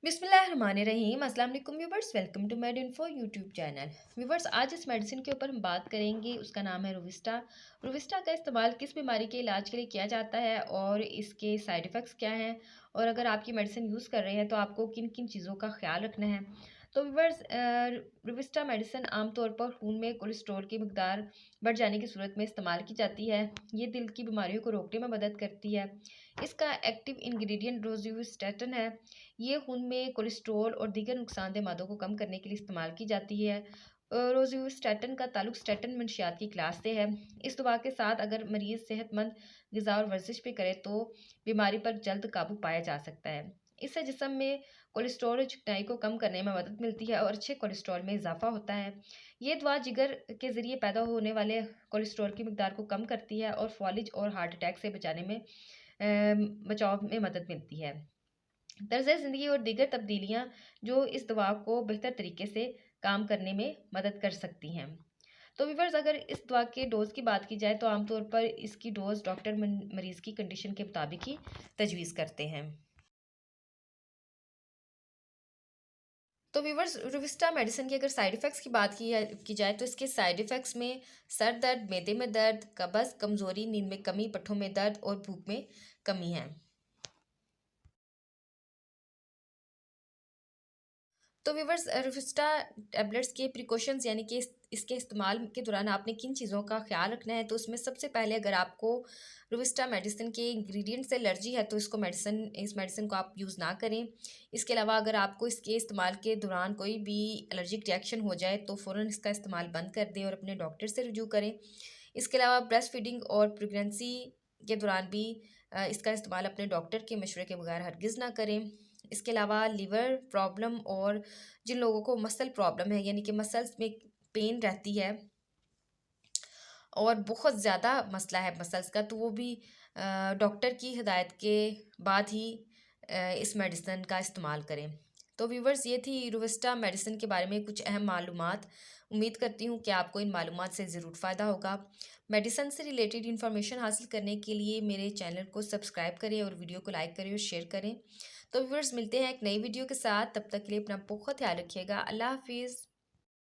बिस्मिल्लाहिर्रहमानिर्रहीम। अस्सलाम वालेकुम viewers, welcome to med info YouTube channel. Viewers, आज इस मेडिसिन के ऊपर हम बात करेंगे। उसका नाम है रोविस्टा। रोविस्टा का इस्तेमाल किस बीमारी के इलाज के लिए किया जाता है और इसके साइड इफ़ेक्ट्स क्या हैं, और अगर आपकी मेडिसिन यूज़ कर रहे हैं तो आपको किन किन चीज़ों का ख्याल रखना है। तो व्यूवर्स, रोविस्टा मेडिसिन आमतौर पर खून में कोलेस्ट्रॉल की मकदार बढ़ जाने की सूरत में इस्तेमाल की जाती है। ये दिल की बीमारियों को रोकने में मदद करती है। इसका एक्टिव इंग्रेडिएंट रोज़ुस्टैटिन है। ये खून में कोलेस्ट्रॉल और दीगर नुकसानदेह मादों को कम करने के लिए इस्तेमाल की जाती है। रोज़ुस्टैटिन का ताल्लुक स्टैटिन मंशियात की क्लास से है। इस दवा के साथ अगर मरीज़ सेहतमंद ग़िज़ा और वर्जिश भी करे तो बीमारी पर जल्द काबू पाया जा सकता है। इससे जिस्म में कोलेस्ट्रॉल और चिकनाई को कम करने में मदद मिलती है और अच्छे कोलेस्ट्रॉल में इजाफा होता है। ये दवा जिगर के ज़रिए पैदा होने वाले कोलेस्ट्रॉल की मकदार को कम करती है और फॉलिज और हार्ट अटैक से बचाव में मदद मिलती है। तर्ज़ ज़िंदगी और दीगर तब्दीलियाँ जो इस दवा को बेहतर तरीके से काम करने में मदद कर सकती हैं। तो व्यूअर्स, अगर इस दवा के डोज़ की बात की जाए तो आमतौर पर इसकी डोज़ डॉक्टर मरीज़ की कंडीशन के मुताबिक ही तजवीज़ करते हैं। तो व्यूअर्स, रोविस्टा मेडिसिन की अगर साइड इफ़ेक्ट्स की बात की जाए तो इसके साइड इफ़ेक्ट्स में सर दर्द, मैदे में दर्द, कब्ज़, कमज़ोरी, नींद में कमी, पट्ठों में दर्द और भूख में कमी है। तो व्यूवर्स, रोविस्टा टैबलेट्स के प्रिकॉशंस यानी कि इसके इस्तेमाल के दौरान आपने किन चीज़ों का ख्याल रखना है। तो उसमें सबसे पहले, अगर आपको रोविस्टा मेडिसिन के इंग्रेडिएंट से एलर्जी है तो इस मेडिसिन को आप यूज़ ना करें। इसके अलावा अगर आपको इसके इस्तेमाल के दौरान कोई भी एलर्जिक रिएक्शन हो जाए तो फ़ौरन इसका इस्तेमाल बंद कर दें और अपने डॉक्टर से रुजू करें। इसके अलावा ब्रेस्ट फीडिंग और प्रेगनेंसी के दौरान भी इसका इस्तेमाल अपने डॉक्टर के मशवरे के बगैर हरगिज़ ना करें। इसके अलावा लिवर प्रॉब्लम और जिन लोगों को मसल प्रॉब्लम है यानी कि मसल्स में पेन रहती है और बहुत ज़्यादा मसला है मसल्स का, तो वो भी डॉक्टर की हिदायत के बाद ही इस मेडिसिन का इस्तेमाल करें। तो व्यूवर्स, ये थी रोविस्टा मेडिसिन के बारे में कुछ अहम मालूमात। उम्मीद करती हूँ कि आपको इन मालूमात से ज़रूर फ़ायदा होगा। मेडिसिन से रिलेटेड इन्फॉर्मेशन हासिल करने के लिए मेरे चैनल को सब्सक्राइब करें और वीडियो को लाइक करें और शेयर करें। तो व्यूवर्स, मिलते हैं एक नई वीडियो के साथ। तब तक के लिए अपना बहुत ख्याल रखिएगा। अल्लाह हाफिज़।